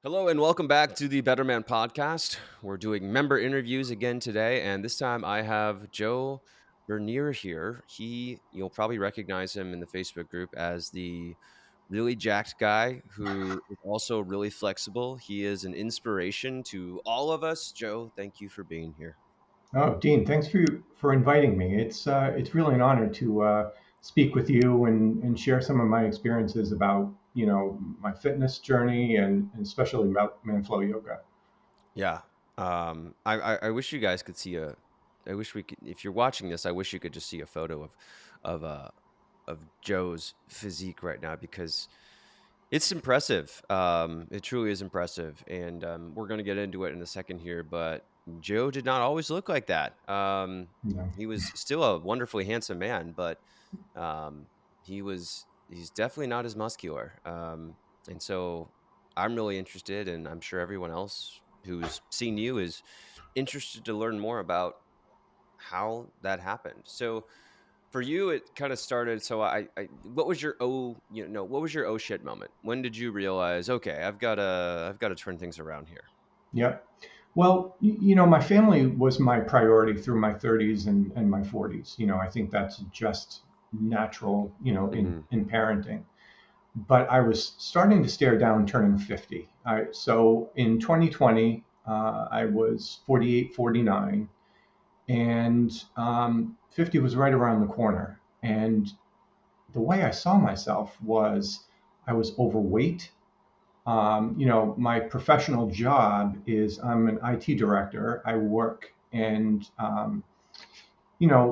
Hello and welcome back to the Better Man podcast. We're doing member interviews again today, and this time I have Joe Bernier here. You'll probably recognize him in the Facebook group as the really jacked guy who is also really flexible. He is an inspiration to all of us. Joe, thank you for being here. Oh, Dean, thanks for inviting me. It's really an honor to speak with you and share some of my experiences about my fitness journey and especially Manflow Yoga. Yeah. I wish you guys could see I wish we could, if you're watching this, I wish you could just see a photo of, uh, of Joe's physique right now because it's impressive. It truly is impressive, and we're going to get into it in a second here. But Joe did not always look like that. You know. He was still a wonderfully handsome man, but he's definitely not as muscular. And so I'm really interested, and I'm sure everyone else who's seen you is interested to learn more about how that happened. So for you, it kind of started. So what was your what was your oh shit moment? When did you realize, okay, I've got to turn things around here? Yeah. Well, my family was my priority through my 30s and my 40s. I think that's just natural, Hmm. in parenting. But I was starting to stare down turning 50. So in 2020, I was 48, 49, and 50 was right around the corner. And the way I saw myself was I was overweight. My professional job is I'm an IT director. I work and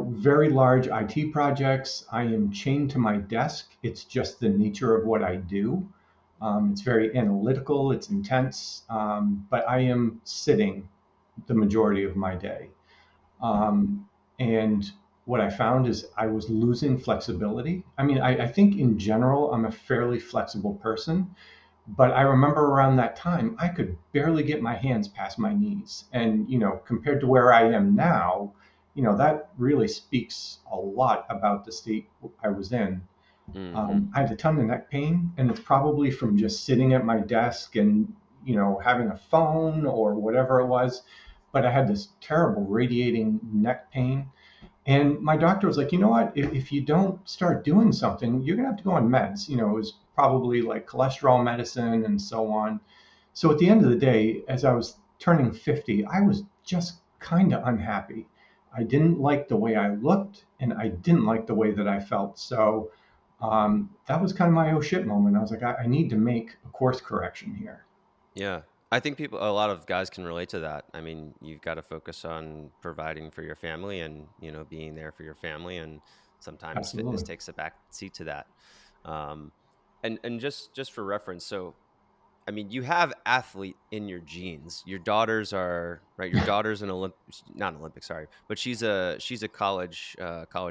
very large IT projects. I am chained to my desk. It's just the nature of what I do. It's very analytical, it's intense, but I am sitting the majority of my day. And what I found is I was losing flexibility. I mean, I think in general, I'm a fairly flexible person, but I remember around that time, I could barely get my hands past my knees. And, compared to where I am now, that really speaks a lot about the state I was in. Hmm. I had a ton of neck pain, and it's probably from just sitting at my desk and, having a phone or whatever it was. But I had this terrible radiating neck pain. And my doctor was like, you know what? If you don't start doing something, you're going to have to go on meds. It was probably like cholesterol medicine and so on. So at the end of the day, as I was turning 50, I was just kind of unhappy. I didn't like the way I looked and I didn't like the way that I felt. So that was kind of my oh shit moment. I was like, I need to make a course correction here. Yeah, I think a lot of guys can relate to that. I mean, you've got to focus on providing for your family and being there for your family, and sometimes fitness Absolutely. takes a back seat to that. Um, and just for reference, so I mean, you have athlete in your genes. Your daughters are right. Your daughter's an not an Olympic, sorry, but she's a college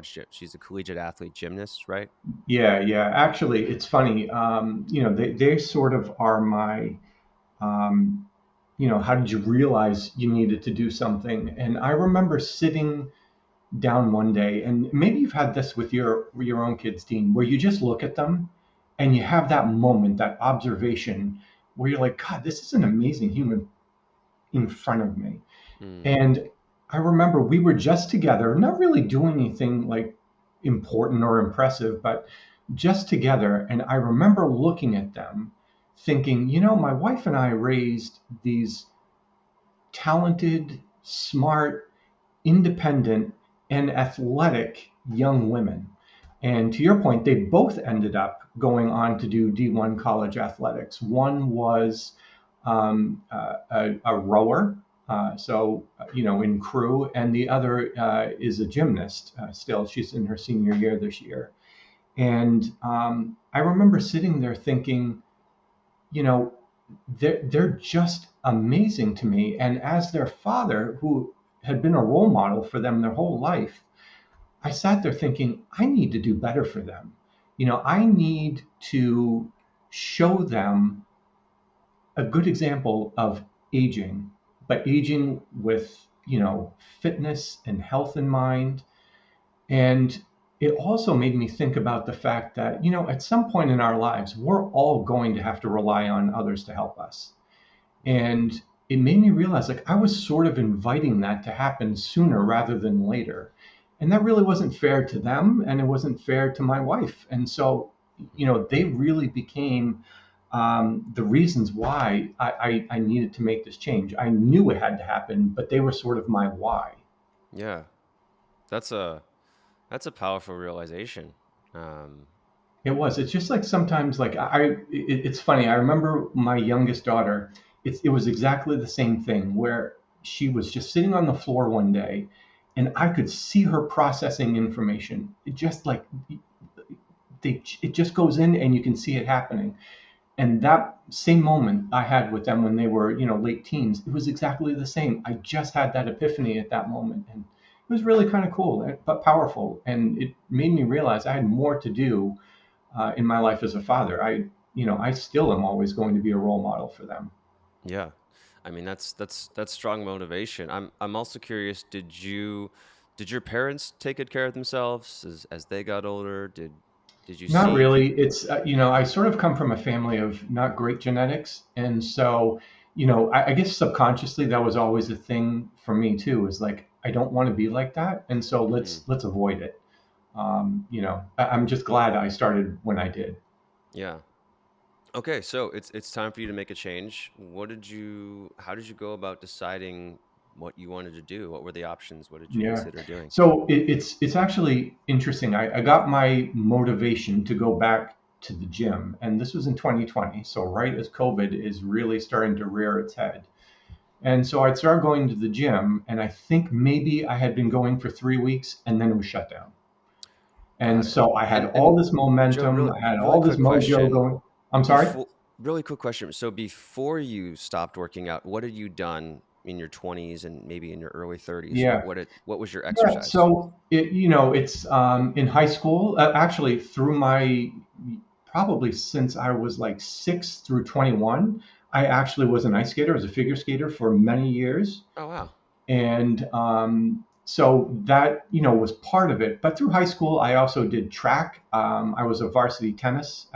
gym. She's a collegiate athlete gymnast, right? Yeah, yeah. Actually, it's funny. They sort of are my um, how did you realize you needed to do something? And I remember sitting down one day, and maybe you've had this with your own kids, Dean, where you just look at them and you have that moment, that observation where you're like, God, this is an amazing human in front of me. Mm, And I remember we were just together, not really doing anything like important or impressive, but just together. And I remember looking at them thinking, my wife and I raised these talented, smart, independent, and athletic young women. And to your point, they both ended up going on to do D1 college athletics. One was a rower, in crew, and the other is a gymnast still. She's in her senior year this year. And I remember sitting there thinking, you know, they're just amazing to me. And as their father, who had been a role model for them their whole life, I sat there thinking, I need to do better for them. I need to show them a good example of aging, but aging with, fitness and health in mind. And it also made me think about the fact that, at some point in our lives, we're all going to have to rely on others to help us. And it made me realize like I was sort of inviting that to happen sooner rather than later. And that really wasn't fair to them and it wasn't fair to my wife. And so, they really became the reasons why I needed to make this change. I knew it had to happen, but they were sort of my why. Yeah. That's a that's a powerful realization. Um, It was. It's just like sometimes, like it's funny. I remember my youngest daughter. It was exactly the same thing where she was just sitting on the floor one day, and I could see her processing information. It just like it just goes in, and you can see it happening. And that same moment I had with them when they were, late teens, it was exactly the same. I just had that epiphany at that moment, and it was really kind of cool but powerful. And it made me realize I had more to do in my life as a father. I still am always going to be a role model for them. yeah. I mean, that's strong motivation. I'm also curious, did your parents take good care of themselves as they got older? Did you Not see really. people? It's, I sort of come from a family of not great genetics. And so, I guess subconsciously that was always a thing for me too, is like, I don't want to be like that. And so Mhm. let's avoid it. I'm just glad I started when I did. Yeah. Okay, so it's time for you to make a change. How did you go about deciding what you wanted to do? What were the options? What did you Yeah. consider doing? So it's actually interesting. I got my motivation to go back to the gym, and this was in 2020. So right as COVID is really starting to rear its head. And so I'd started going to the gym, and I think maybe I had been going for 3 weeks, and then it was shut down. And Got it. so I had And all this Joe, momentum, really I had really all this quick mojo question. going. I'm sorry? Before Really quick question. So before you stopped working out, what had you done in your 20s and maybe in your early 30s? Yeah. What was your Yeah. exercise? So it's in high school, actually through my probably since I was like 6 through 21, I actually was an ice skater, as a figure skater for many years. Oh wow. And so that was part of it. But through high school, I also did track. I was a varsity tennis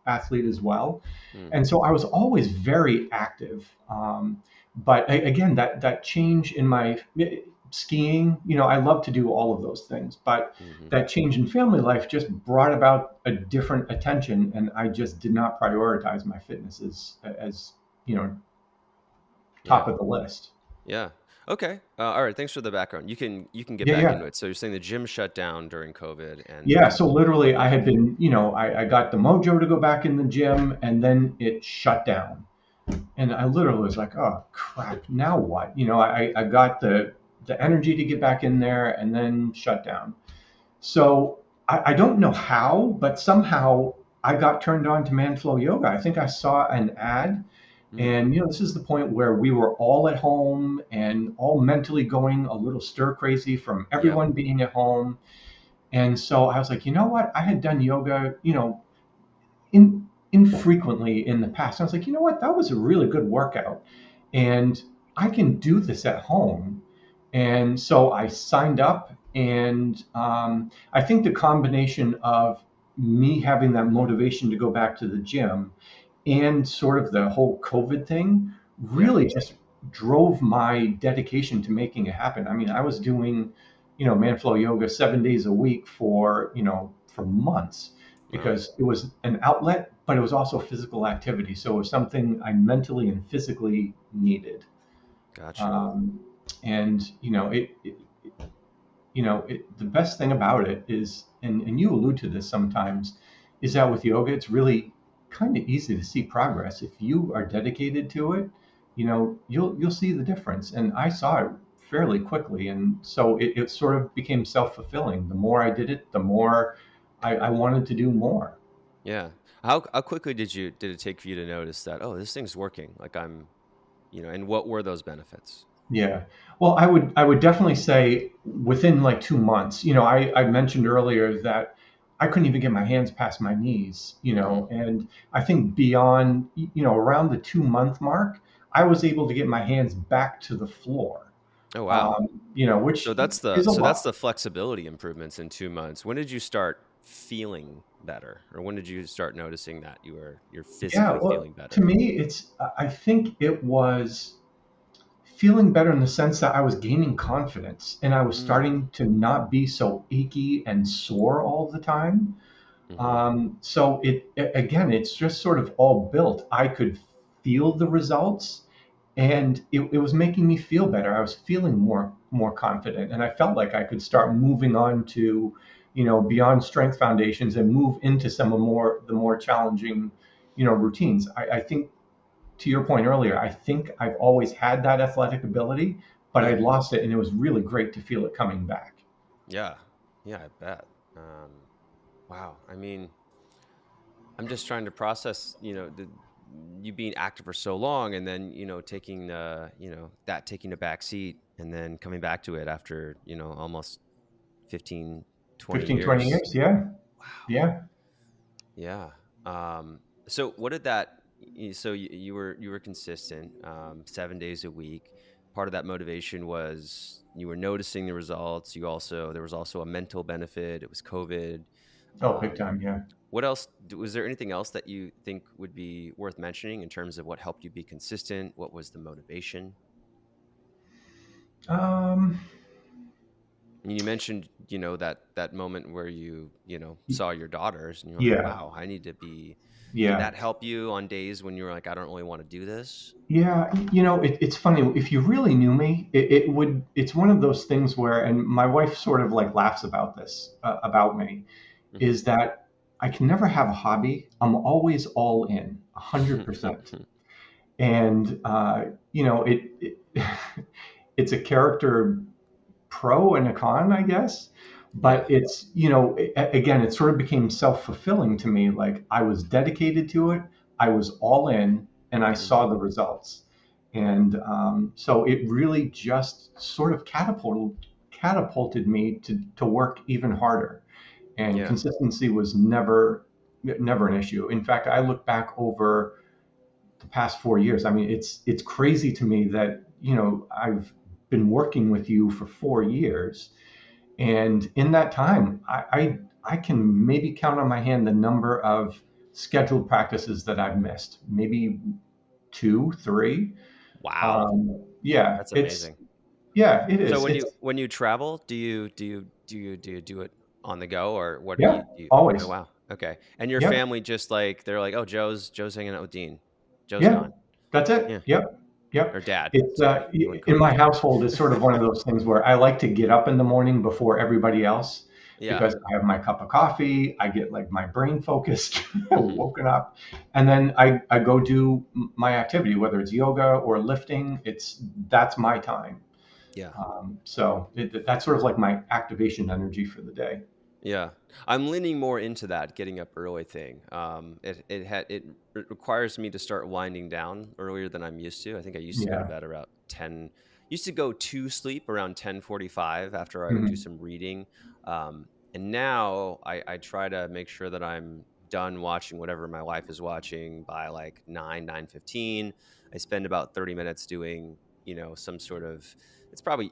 athlete as well, Hmm. and so I was always very active. But again, that change in my skiing, I love to do all of those things, but Hmm. that change in family life just brought about a different attention, and I just did not prioritize my fitness as you know Yeah. top of the list. Yeah. Okay. All right. Thanks for the background. You can get Yeah, back yeah. into it. So you're saying the gym shut down during COVID Yeah, and so literally, I okay. had been, I got the mojo to go back in the gym, and then it shut down. And I literally was like, oh crap, now what? I got the energy to get back in there, and then shut down. So I don't know how, but somehow I got turned on to Manflow Yoga. I think I saw an ad, Hmm. and this is the point where we were all at home and all mentally going a little stir crazy from Yep. everyone being at home. And so I was like, you know what? I had done yoga, infrequently in the past. I was like, you know what? That was a really good workout. And I can do this at home. And so I signed up. And I think the combination of me having that motivation to go back to the gym and sort of the whole COVID thing Yeah. really just drove my dedication to making it happen. I mean, I was doing, Manflow yoga 7 days a week for months Wow. because it was an outlet, but it was also physical activity. So it was something I mentally and physically needed. Gotcha. Um, and the best thing about it is, and you allude to this sometimes, is that with yoga, it's really kind of easy to see progress. If you are dedicated to it, you'll see the difference. And I saw it fairly quickly. And so it sort of became self-fulfilling. The more I did it, the more I wanted to do more. Yeah. How quickly did it take for you to notice that, oh, this thing's working? Like and what were those benefits? Yeah. Well, I would definitely say within like 2 months. I mentioned earlier that I couldn't even get my hands past my knees. Hmm. And I think beyond, around the 2 month mark, I was able to get my hands back to the floor. Oh wow. Which is a So that's lot. the flexibility improvements in 2 months. When did you start feeling better, or when did you start noticing that you're Yeah, physically well, feeling to better? me, I think it was feeling better in the sense that I was gaining confidence and I was Mm. starting to not be so achy and sore all the time. Hmm. So again, it's just sort of all built. I could feel the results, and it was making me feel better. I was feeling more confident, and I felt like I could start moving on to, beyond strength foundations and move into some of the more challenging, routines. I think to your point earlier, I think I've always had that athletic ability, but Yeah. I'd lost it, and it was really great to feel it coming back. Yeah. Yeah, I bet. Wow. I mean, I'm just trying to process, you being active for so long, and then, taking that taking a back seat, and then coming back to it after, almost 15, 20 15, 20 years. years, yeah, Wow. yeah. Yeah. So what did that, so you were consistent, 7 days a week. Part of that motivation was you were noticing the results. There was also a mental benefit. It was COVID. Oh, big Um, time, yeah. what else, was there anything else that you think would be worth mentioning in terms of what helped you be consistent? What was the motivation? Um, And you mentioned, that moment where you saw your daughters and you're like, yeah, wow, I need to be. Did yeah. that help you on days when you were like, I don't really want to do this? Yeah, it's funny. If you really knew me, it's one of those things where, and my wife sort of like laughs about this, about me, Hmm. is that I can never have a hobby. I'm always all in, 100%. And, it's a character pro and a con, I guess. But Yeah. it's, again, it sort of became self-fulfilling to me. Like I was dedicated to it, I was all in, and I saw Hmm. the results. And so it really just sort of catapulted me to work even harder. And Yeah. consistency was never an issue. In fact, I look back over the past 4 years. I mean, it's crazy to me that I've been working with you for 4 years, and in that time, I can maybe count on my hand the number of scheduled practices that I've missed. Maybe two, three. Wow. Yeah, That's amazing. it So is. when It's you when you travel, do you do it on the go, or what do yeah, you oh always. wow. Okay. And your Yep, family just like they're like, "Oh, Joe's hanging out with Dean. Joe's yeah, gone." that's it. Yeah. Yep, yep. Or dad. It's Sorry. You wouldn't call in him my dad. household. It's sort of one of those things where I like to get up in the morning before everybody else Yeah. because I have my cup of coffee. I get like my brain focused, Mhm. woken up, and then I go do my activity, whether it's yoga or lifting. That's my time. Yeah. So that's sort of like my activation energy for the day. Yeah, I'm leaning more into that getting up early thing. It requires me to start winding down earlier than I'm used to. I think I used to go to Yeah. bed around 10. Used to go to sleep around 10:45 after I would do Mhm. some reading. And now I try to make sure that I'm done watching whatever my wife is watching by like 9:15. I spend about 30 minutes doing, some sort of,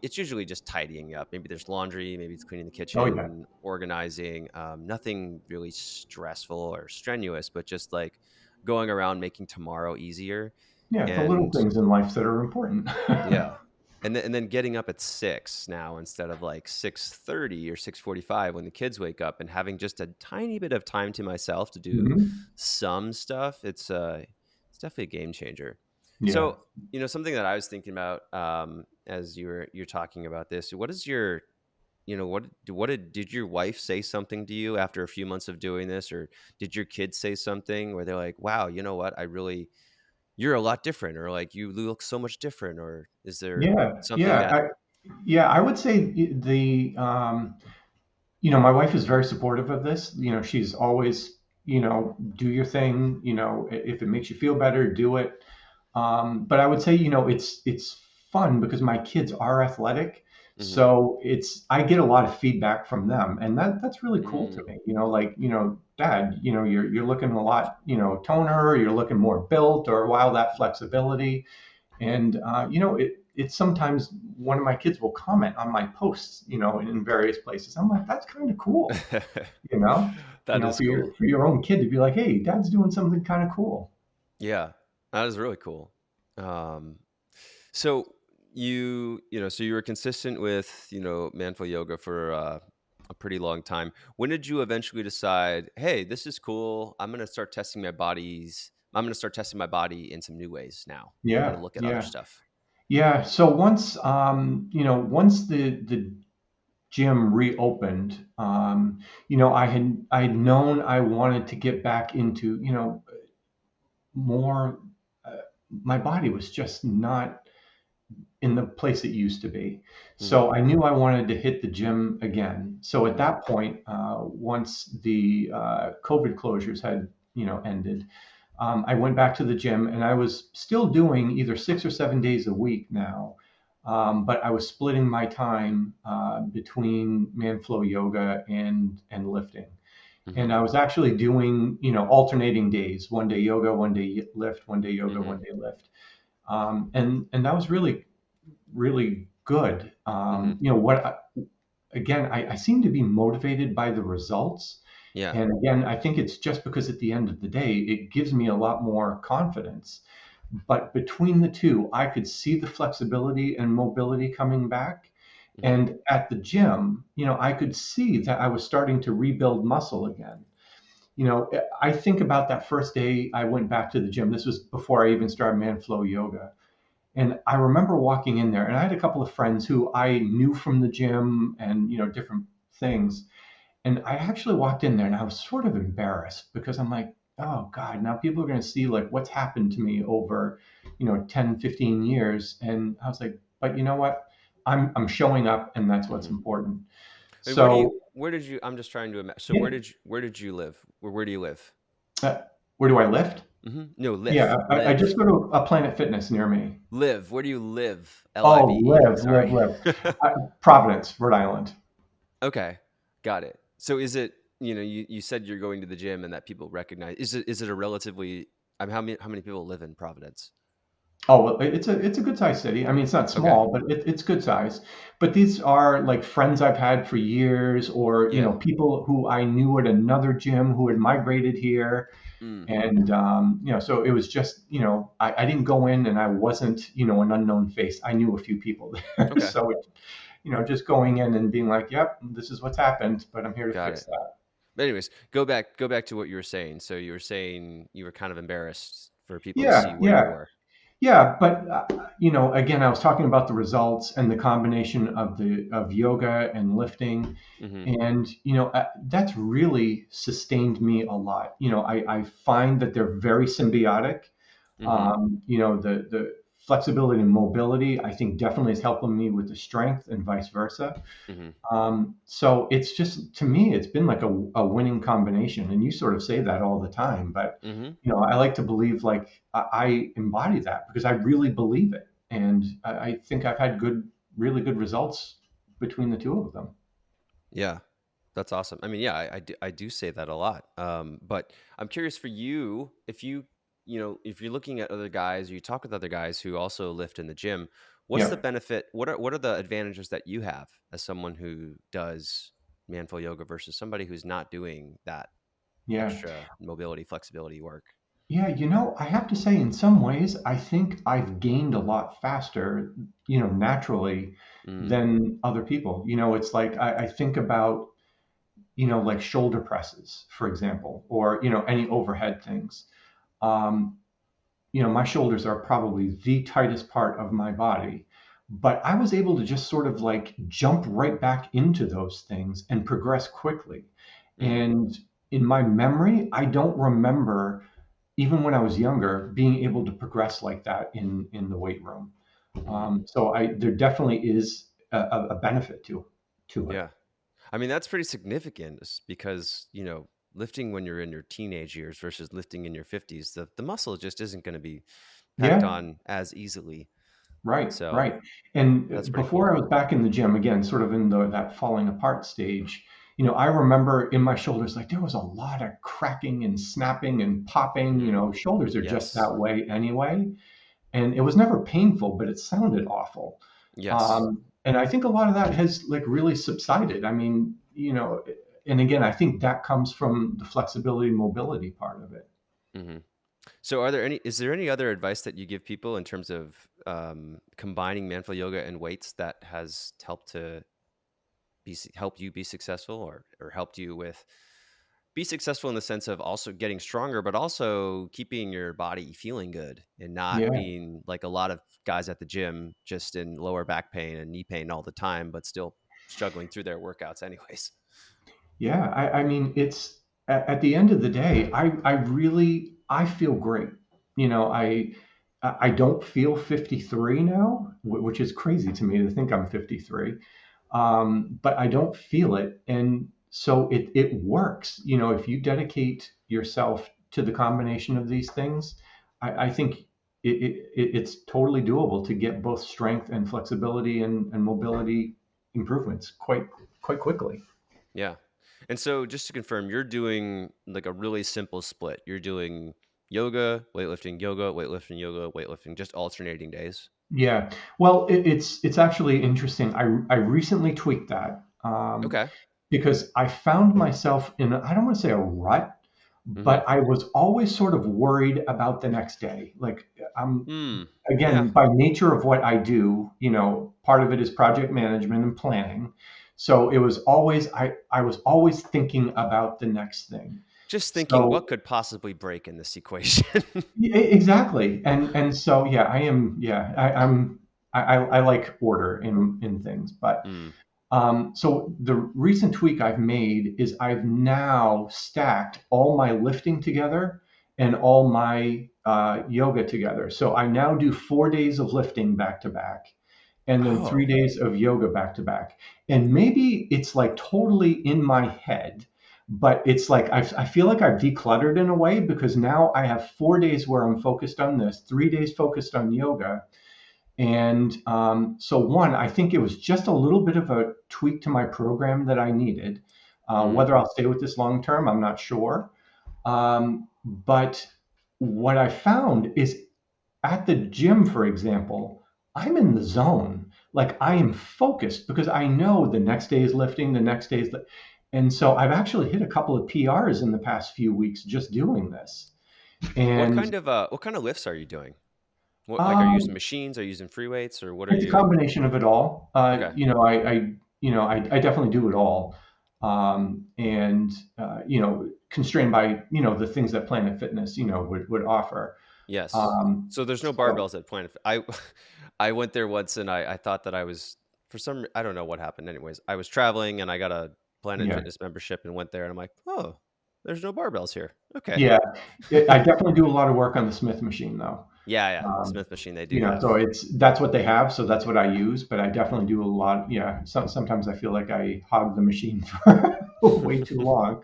it's usually just tidying up. Maybe there's laundry, maybe it's cleaning the Oh yeah. kitchen, organizing. Nothing really stressful or strenuous, but just like going around making tomorrow easier. Yeah. The little And things in life that are important. yeah. And then getting up at 6 now instead of like 6:30 or 6:45 when the kids wake up, and having just a tiny bit of time to myself to do Mhm. some stuff. It's definitely a game changer. Yeah. So, something that I was thinking about, as you're talking about this, what is your, did your wife say something to you after a few months of doing this, or did your kids say something where they're like, wow, you know what, you're a lot different, or like you look so much different, or is there Yeah. something Yeah. that Yeah. I would say my wife is very supportive of this. She's always, do your thing. If it makes you feel better, do it. But I would say, it's fun because my kids are athletic, Mhm. so I get a lot of feedback from them, and that's really cool to Mm. me. Like, Dad, you're looking a lot, toner, you're looking more built, or wow, that flexibility, and it's sometimes one of my kids will comment on my posts, in various places. I'm like, that's kind of cool, you know, That is for your cool. own kid to be like, hey, dad's doing something kind of cool. Yeah, that is really cool. Um, so so you were consistent with, Manful Yoga for a pretty long time. When did you eventually decide, hey, this is cool. I'm going to start testing my body in some new ways now. I'm going Yeah, to look at other yeah, stuff. yeah. So once the gym reopened, I had known I wanted to get back into, more. Uh, my body was just not in the place it used to be. Hmm. So I knew I wanted to hit the gym again. So at Hmm. that point, once the COVID closures had, ended, I went back to the gym and I was still doing either 6 or 7 days a week now. But I was splitting my time between Manflow yoga and lifting. And Hmm. I was actually doing, alternating days, one day yoga, one day lift, one day yoga, Hmm. one day lift. And that was really, really good. Hmm. Again, I seem to be motivated by the results. Yeah. And again, I think it's just because at the end of the day, it gives me a lot more confidence. But between the two, I could see the flexibility and mobility coming back. Hmm. And at the gym, I could see that I was starting to rebuild muscle again. I think about that first day I went back to the gym. This was before I even started Manflow Yoga. And I remember walking in there, and I had a couple of friends who I knew from the gym and, different things. And I actually walked in there and I was sort of embarrassed because I'm like, oh God, now people are going to see like what's happened to me over, 10, 15 years. And I was like, but you know what? I'm showing up and that's what's Hmm. important. And So, where did you, I'm just trying to imagine. So yeah, where did you live? Where do you live? where do I lift? No, Yeah, I just live, go to a Planet Fitness near me. live. Where do you live? Oh, Live. live, live, Sorry. live. Providence, Rhode Island. Okay, got it. So is it, you said you're going to the gym and that people recognize. Is it a relatively? I mean, how many people live in Providence? Oh, well, it's a good sized city. I mean, it's not Okay. small, but it's good size. But these are like friends I've had for years, or Yeah. people who I knew at another gym who had migrated here, Mm. and so it was just I didn't go in and I wasn't an unknown face. I knew a few people there, Okay. so just going in and being like, "Yep, this is what's happened, but I'm here to Got fix it. that." But anyways, go back to what you were saying. So you were saying you were kind of embarrassed for people to Yeah, see where you yeah. were. Yeah, but again, I was talking about the results and the combination of yoga and lifting, Hmm. and that's really sustained me a lot. I find that they're very symbiotic. Hmm. The flexibility and mobility, I think, definitely is helping me with the strength, and vice versa. Hmm. So it's just to me, it's been like a winning combination, and you sort of say that all the time, but Hmm. I like to believe like I embody that because I really believe it, and I think I've had really good results between the two of them. Yeah. That's awesome. I mean, yeah, I do say that a lot. But I'm curious for you, if you're looking at other guys, or you talk with other guys who also lift in the gym, what's the Yeah, benefit? What are the advantages that you have as someone who does manful yoga versus somebody who's not doing that yeah, extra mobility, flexibility work? yeah. I have to say, in some ways, I think I've gained a lot faster, naturally Mm, than other people. It's like I think about like shoulder presses, for example, or any overhead things. Um, my shoulders are probably the tightest part of my body, but I was able to just sort of like jump right back into those things and progress quickly. mm, And in my memory, I don't remember, even when I was younger, being able to progress like that in the weight room. mm. So there definitely is a benefit to it. Yeah. I mean, that's pretty significant because, lifting when you're in your teenage years versus lifting in your 50s, the muscle just isn't going to be packed Yeah. on as easily. Right, So right. And that's pretty before cool. I was back in the gym again, sort of in that falling apart stage, I remember in my shoulders, like there was a lot of cracking and snapping and popping. Hmm. Shoulders are just Yes. that way anyway. and it was never painful, but it sounded awful. Yes. And I think a lot of that has like really subsided. I mean, and again, I think that comes from the flexibility and mobility part of it. Hmm. So is there any other advice that you give people in terms of combining manful yoga and weights that has helped to help you be successful, or helped you with be successful in the sense of also getting stronger, but also keeping your body feeling good and not Yeah. being like a lot of guys at the gym just in lower back pain and knee pain all the time, but still struggling through their workouts anyways. Yeah, I mean, it's at the end of the day, I really I feel great. You know, I don't feel 53 now, which is crazy to me to think I'm 53. But I don't feel it, and so it works. You know, if you dedicate yourself to the combination of these things, I think it's totally doable to get both strength and flexibility and mobility improvements quite quickly. Yeah. And so just to confirm, you're doing like a really simple split. You're doing yoga, weightlifting, yoga, weightlifting, just alternating days. Yeah. Well, it's actually interesting. I recently tweaked that Okay. because I found myself in I don't want to say a rut, Mm-hmm. but I was always sort of worried about the next day. Like I'm Hmm. Yeah. again by nature of what I do, part of it is project management and planning. So it was always I was always thinking about the next thing. Just thinking So what could possibly break in this equation. exactly, and so yeah, I like order in things, but Mm. so the recent tweak I've made is I've now stacked all my lifting together and all my yoga together. So I now do 4 days of lifting back to back, and then three Oh, days of yoga back to back. And maybe it's like totally in my head, but it's like I feel like I've decluttered in a way because now I have 4 days where I'm focused on this, 3 days focused on yoga. And so, one, I think it was just a little bit of a tweak to my program that I needed. mm. Whether I'll stay with this long term, I'm not sure. But what I found is at the gym, for example, I'm in the zone. Like I am focused because I know the next day is lifting, the next day is and so I've actually hit a couple of PRs in the past few weeks just doing this. And What kind of lifts are you doing? What, like, are you using um, machines? Are you using free weights, or what are it's a you? combination of it all. Okay. I definitely do it all. And constrained by the things that Planet Fitness would offer. Yes. Um, So there's no so barbells at Planet. I went there once and I thought that I was I don't know what happened. Anyways, I was traveling and I got a Planet yeah, Fitness membership and went there and I'm like, oh, there's no barbells here. Okay. yeah, I definitely do a lot of work on the Smith machine though. Yeah, yeah. The Um, Smith machine they do have. so that's what they have, so that's what I use. But I definitely do a lot. Yeah, sometimes I feel like I hog the machine for way too long.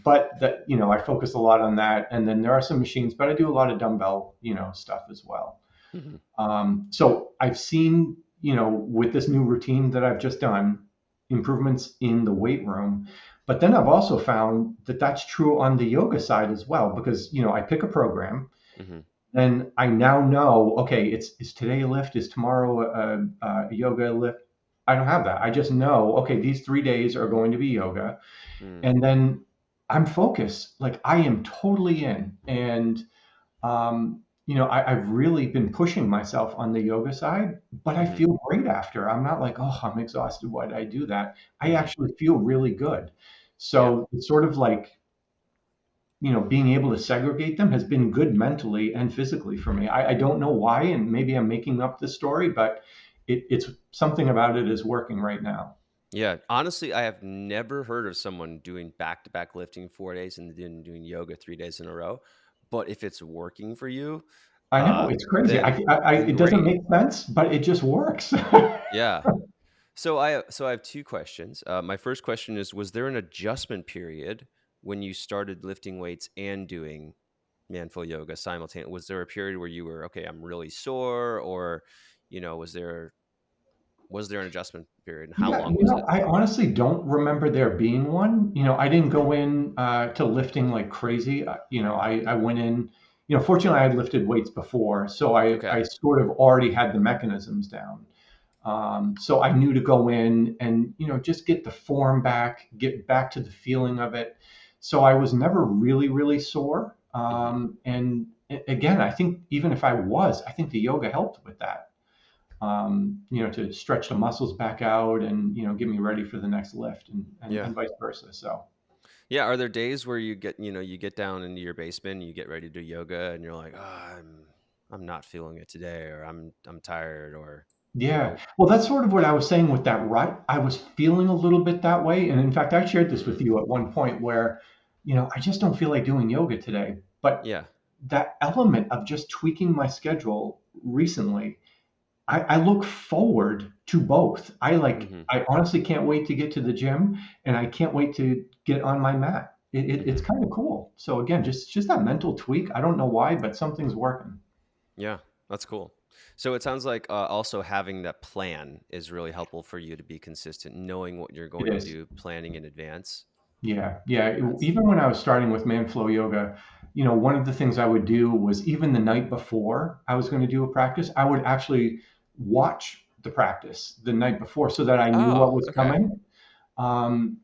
But that I focus a lot on that, and then there are some machines, but I do a lot of dumbbell stuff as well. Mhm. So I've seen with this new routine that I've just done improvements in the weight room. But then I've also found that that's true on the yoga side as well because I pick a program Mhm. then I now know, okay, is today a lift? Is tomorrow a yoga lift? I don't have that. I just know, okay, these 3 days are going to be yoga. Mm. And then I'm focused. Like I am totally in. And, I've really been pushing myself on the yoga side, but I Mhm. feel great after. I'm not like, oh, I'm exhausted. Why did I do that? I Mhm. actually feel really good. Yeah. So it's sort of like, being able to segregate them has been good mentally and physically for me. I don't know why, and maybe I'm making up this story, but it's something about it is working right now. Yeah. Honestly, I have never heard of someone doing back-to-back lifting 4 days and then doing yoga 3 days in a row. But if it's working for you, I know it's crazy. then It doesn't great. make sense, but it just works. Yeah. So I have two questions. My first question is: was there an adjustment period when you started lifting weights and doing manful yoga simultaneously? Was there a period where you were okay? I'm really sore, or was there an adjustment period, and how Yeah, long was it? I honestly don't remember there being one. I didn't go in to lifting like crazy. I went in. fortunately I had lifted weights before, so Okay. I sort of already had the mechanisms down. So I knew to go in and, just get the form back, get back to the feeling of it. So I was never really, really sore. Hmm. And again, I think even if I was, I think the yoga helped with that, to stretch the muscles back out and, get me ready for the next lift Yeah. and vice versa. So, Yeah. Are there days where you get down into your basement and you get ready to do yoga and you're like, oh, I'm not feeling it today, or I'm tired, or, you yeah. know, Well, that's sort of what I was saying with that rut. I was feeling a little bit that way. And in fact, I shared this with you at one point where, I just don't feel like doing yoga today. But yeah. that element of just tweaking my schedule recently, I look forward to both. Hmm. I honestly can't wait to get to the gym, and I can't wait to get on my mat. It's Hmm. kind of cool. So again, just that mental tweak. I don't know why, but something's working. Yeah. That's cool. So it sounds like also having that plan is really helpful for you to be consistent, knowing what you're It going to is. do, planning in advance. Yeah, yeah. That's Even when I was starting with Manflow Yoga, one of the things I would do was even the night before I was going to do a practice, I would actually watch the practice the night before so that I knew what Oh, was okay. coming.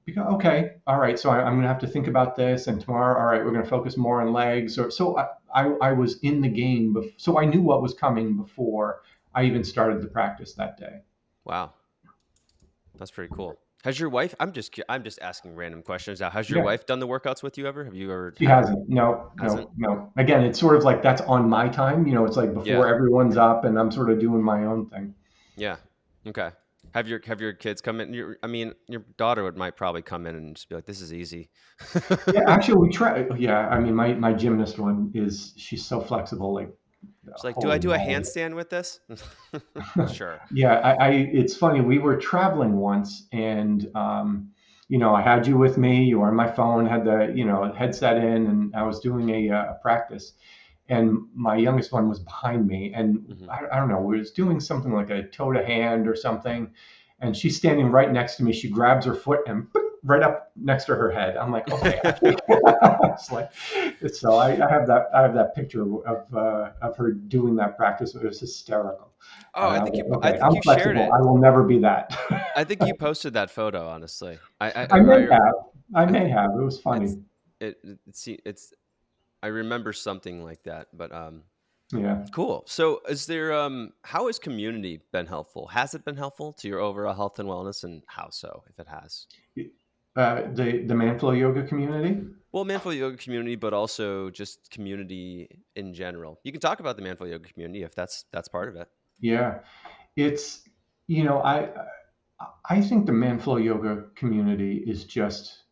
Because okay, all right, so I'm going to have to think about this, and tomorrow, all right, we're going to focus more on legs. Or so I was in the game, so I knew what was coming before I even started the practice that day. Wow. That's pretty cool. Has your wife? I'm just asking random questions now. Has your Yeah. wife done the workouts with you ever? Have you ever She had her? hasn't. No, Hasn't? no, no. Again, it's sort of like that's on my time. It's like before Yeah. everyone's up and I'm sort of doing my own thing. Yeah. Okay. Have your kids come in? I mean, your daughter might probably come in and just be like, "This is easy." Yeah, actually, we try. Yeah, I mean, my gymnast one she's so flexible. Like, She's like, "Do I holy do a moly. handstand with this?" Sure. Yeah, it's funny. We were traveling once, and I had you with me. You were on my phone, had the headset in, and I was doing a practice. And my youngest one was behind me, and Hmm. I don't know, we was doing something like a toe to hand or something, and she's standing right next to me. She grabs her foot and right up next to her head. I'm like, okay, it's like, so I have that picture of her doing that practice. It was hysterical, Oh, and I was like, I okay, think I'm you shared flexible. it. I will never be that. I think you posted that photo. Honestly, I may I have, I I may have. It was it's funny. it's I remember something like that, but Yeah. cool. So is there how has community been helpful? Has it been helpful to your overall health and wellness, and how so if it has? The Manflow Yoga community. Well, Manful Yoga community, but also just community in general. You can talk about the Manful Yoga community if that's part of it. Yeah. It's you know I think the Manflow Yoga community is just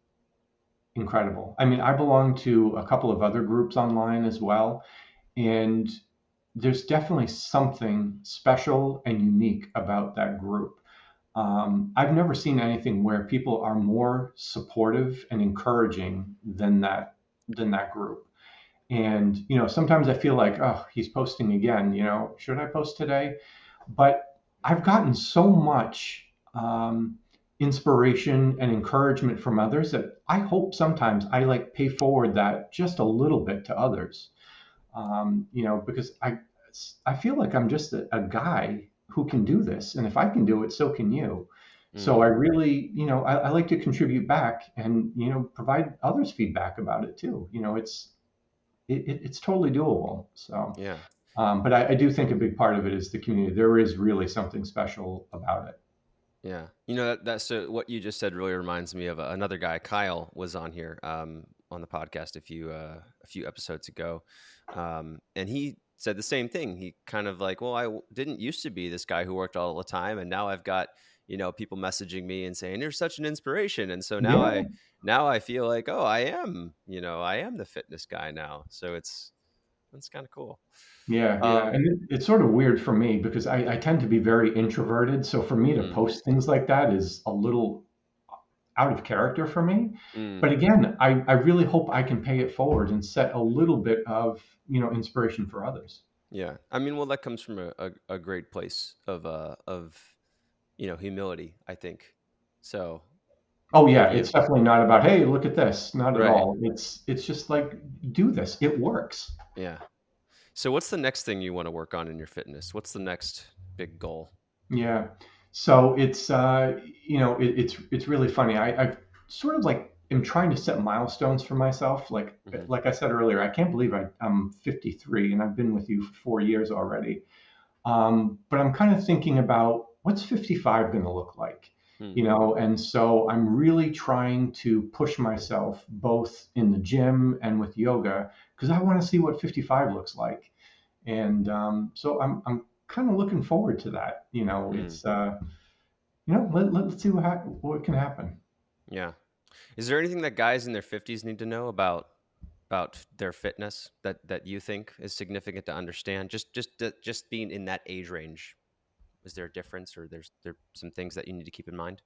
incredible. I mean, I belong to a couple of other groups online as well, and there's definitely something special and unique about that group. I've never seen anything where people are more supportive and encouraging than that group. And sometimes I feel like, oh, he's posting again. Should I post today? But I've gotten so much inspiration and encouragement from others that I hope sometimes I like pay forward that just a little bit to others. Because I feel like I'm just a guy who can do this, and if I can do it, so can you. So Mm, I really, I like to contribute back and provide others feedback about it too. It's totally doable. So, yeah. but I do think a big part of it is the community. There is really something special about it. Yeah. That's so what you just said really reminds me of another guy. Kyle was on here on the podcast a few episodes ago. And he said the same thing. He kind of like, well, didn't used to be this guy who worked all the time, and now I've got, people messaging me and saying you're such an inspiration. And so Yeah, now I feel like, oh, I am the fitness guy now. So that's kind of cool. yeah, yeah. Um And it's sort of weird for me because I tend to be very introverted. So for me to mm, post things like that is a little out of character for me. mm, But again, I really hope I can pay it forward and set a little bit of, inspiration for others. yeah. I mean, well, that comes from a great place of humility, I think. So Oh yeah, if you it's definitely not about, hey, look at this. Not at right, all. It's just like do this. It works. yeah, So what's the next thing you want to work on in your fitness? What's the next big goal? Yeah. So it's it's really funny. I've sort of like am trying to set milestones for myself. Hmm. Like I said earlier, I can't believe I'm 53 and I've been with you for 4 years already. But I'm kind of thinking about what's 55 going to look like, Hmm. you know? And so I'm really trying to push myself both in the gym and with yoga because I want to see what 55 looks like. And so I'm kind of looking forward to that. You know, Hmm. it's, let's see what can happen. Yeah. Is there anything that guys in their 50s need to know about their fitness that you think is significant to understand? Just being in that age range, is there a difference, or there some things that you need to keep in mind?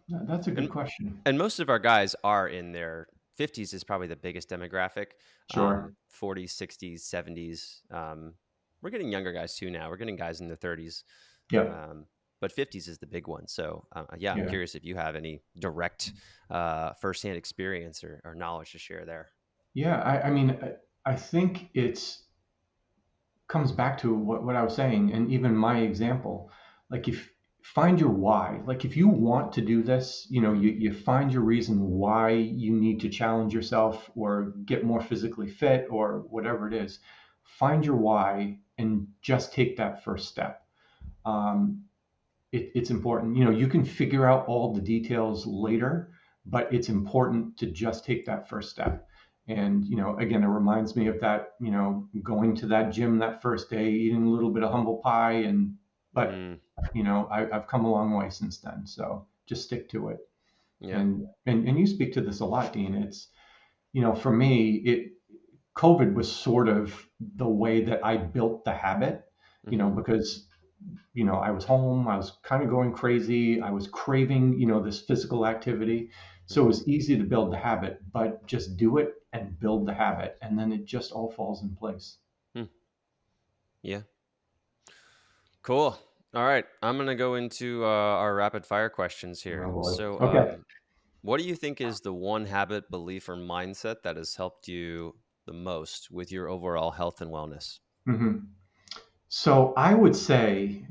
That's a good And question. and most of our guys are in their 50s is probably the biggest demographic. Sure. 40s, 60s, 70s. We're getting younger guys too now. We're getting guys in their 30s. Yep. Um, but 50s is the big one. So yeah, I'm Yeah. curious if you have any direct firsthand experience or knowledge to share there. Yeah. I mean, I think it's comes back to what I was saying, and even my example. Like, if find your why. Like, if you want to do this, Mm, you find your reason why you need to challenge yourself or get more physically fit or whatever it is. Find your why and just take that first step. Um, it's important. You can figure out all the details later, but it's important to just take that first step. And, again, it reminds me of that, going to that gym that first day, eating a little bit of humble pie. But, mm, I've come a long way since then. So just stick to it. yeah. And you speak to this a lot, Dean. It's, for me, COVID was sort of the way that I built the habit, Hmm. because I was home, I was kind of going crazy, I was craving, this physical activity. So it Hmm. was easy to build the habit, but just do it and build the habit, and then it just all falls in place. Hmm. Yeah. Cool. All right. I'm going to go into our rapid fire questions Oh here. boy. So, Okay. what do you think is the one habit, belief, or mindset that has helped you the most with your overall health and wellness? hmm So I would say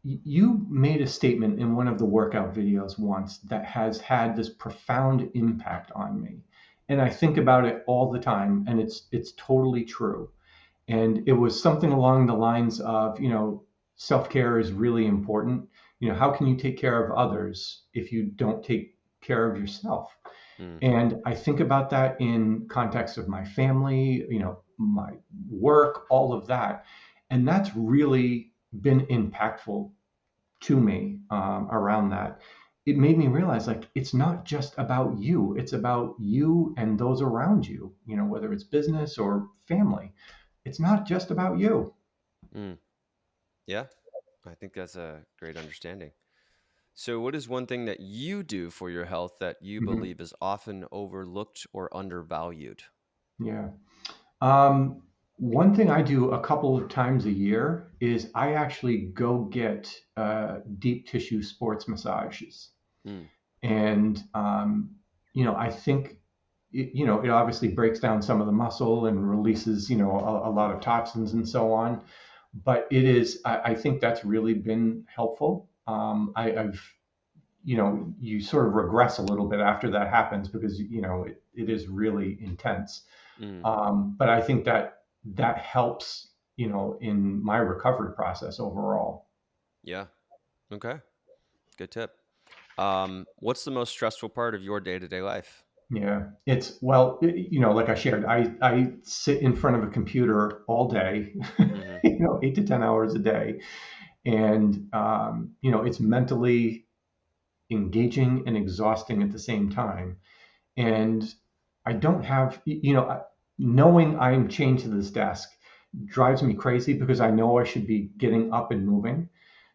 you made a statement in one of the workout videos once that has had this profound impact on me. And I think about it all the time, and it's totally true. And it was something along the lines of, self-care is really important. How can you take care of others if you don't take care of yourself? Mm, And I think about that in context of my family, my work, all of that. And that's really been impactful to me, around that. It made me realize, like, it's not just about you, it's about you and those around you, whether it's business or family. It's not just about you. mm. Yeah, I think that's a great understanding. So, what is one thing that you do for your health that you Mhm. believe is often overlooked or undervalued? Yeah. Um, One thing I do a couple of times a year is I actually go get deep tissue sports massages. Mm, And, I think, it obviously breaks down some of the muscle and releases, a lot of toxins and so on. But I think that's really been helpful. I've you sort of regress a little bit after that happens because it is really intense. mm, But I think that helps, in my recovery process overall. yeah. Okay. Good tip. What's the most stressful part of your day to day life? Yeah, it's well, like I shared, I sit in front of a computer all day, Hmm. 8 to 10 hours a day, and it's mentally engaging and exhausting at the same time. And I don't have, knowing I'm chained to this desk drives me crazy because I know I should be getting up and moving.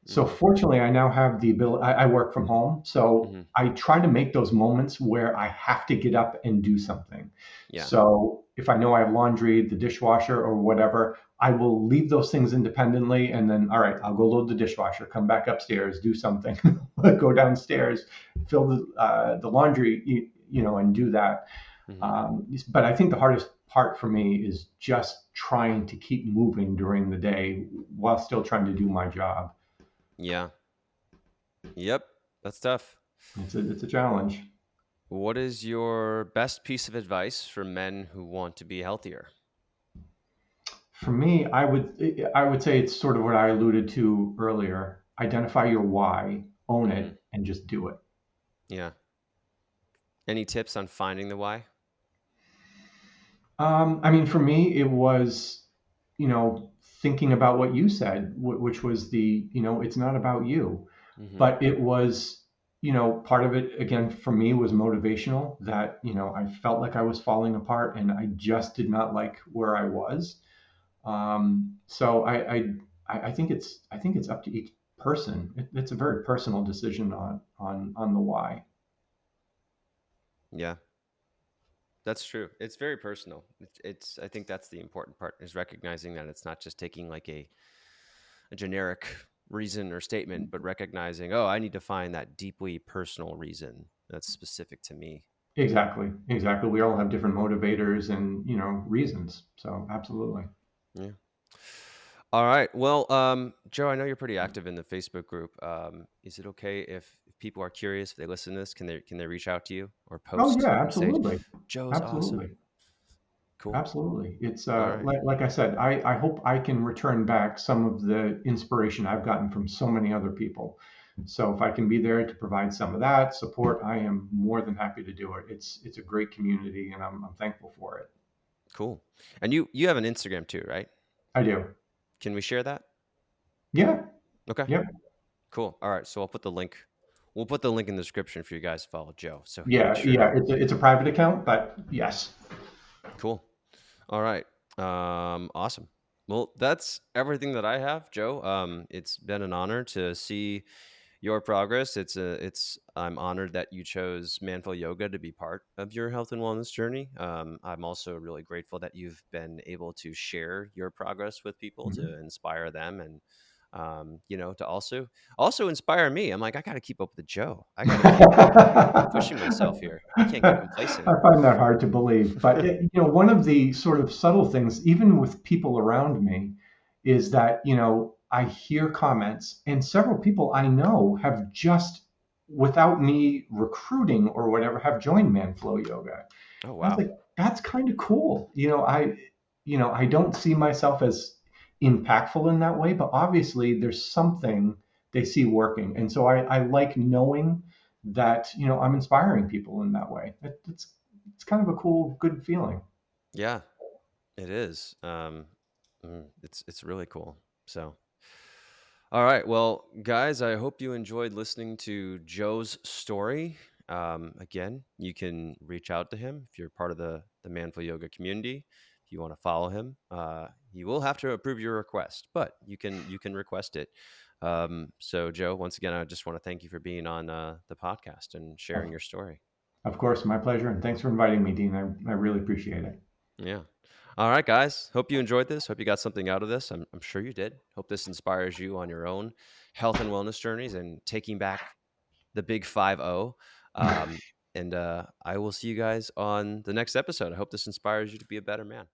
So Hmm. fortunately, I now have the ability. I work from home, so Hmm. I try to make those moments where I have to get up and do something. Yeah. So if I know I have laundry, the dishwasher, or whatever, I will leave those things independently, and then all right, I'll go load the dishwasher, come back upstairs, do something, go downstairs, fill the laundry, and do that. Hmm. But I think the hardest part for me is just trying to keep moving during the day while still trying to do my job. Yeah. Yep. That's tough. It's a challenge. What is your best piece of advice for men who want to be healthier? For me, I would say it's sort of what I alluded to earlier. Identify your why, own Hmm. it, and just do it. Yeah. Any tips on finding the why? I mean, for me, it was, thinking about what you said, which was it's not about you, Hmm. but it was, part of it again for me was motivational. That I felt like I was falling apart, and I just did not like where I was. So I think it's up to each person. It's a very personal decision on the why. Yeah. That's true. It's very personal. I think that's the important part is recognizing that it's not just taking like a generic reason or statement, but recognizing, oh, I need to find that deeply personal reason that's specific to me. Exactly, exactly. We all have different motivators and reasons. So absolutely. Yeah. All right. Well, Joe, I know you're pretty active in the Facebook group. Is it okay if people are curious, if they listen to this, can they reach out to you or Oh post yeah, and say, absolutely, Joe's awesome? absolutely, Cool. absolutely. It's All right. like I said, I hope I can return back some of the inspiration I've gotten from so many other people. So if I can be there to provide some of that support, I am more than happy to do it. It's a great community, and I'm thankful for it. Cool. And you have an Instagram too, right? I do. Can we share that? Yeah. Okay. Yep. Cool. All right. So I'll put the link. We'll put the link in the description for you guys to follow Joe, so he Yeah. makes sure Yeah. to. It's a private account, but yes. Cool. All right. Awesome. Well, that's everything that I have, Joe. It's been an honor to see your progress. I'm honored that you chose Manful Yoga to be part of your health and wellness journey. I'm also really grateful that you've been able to share your progress with people Mhm. to inspire them and to also inspire me. I'm like, I got to keep up with Joe. I got to keep pushing myself here. I can't get complacent. I find that hard to believe. But one of the sort of subtle things, even with people around me, is that I hear comments, and several people I know have just, without me recruiting or whatever, have joined Manflow Yoga. Oh I was wow. like, that's kind of cool. I don't see myself as impactful in that way, but obviously there's something they see working, and so I like knowing that I'm inspiring people in that way. It's kind of a cool, good feeling. Yeah, it is. It's really cool. So, all right, well, guys, I hope you enjoyed listening to Joe's story. Again, you can reach out to him if you're part of the Manful Yoga community. If you want to follow him, he will have to approve your request, but you can request it. So, Joe, once again, I just want to thank you for being on the podcast and Of, sharing your story. of course, my pleasure, and thanks for inviting me, Dean. I really appreciate it. Yeah. All right, guys. Hope you enjoyed this. Hope you got something out of this. I'm sure you did. Hope this inspires you on your own health and wellness journeys and taking back the big 5-0. And I will see you guys on the next episode. I hope this inspires you to be a better man.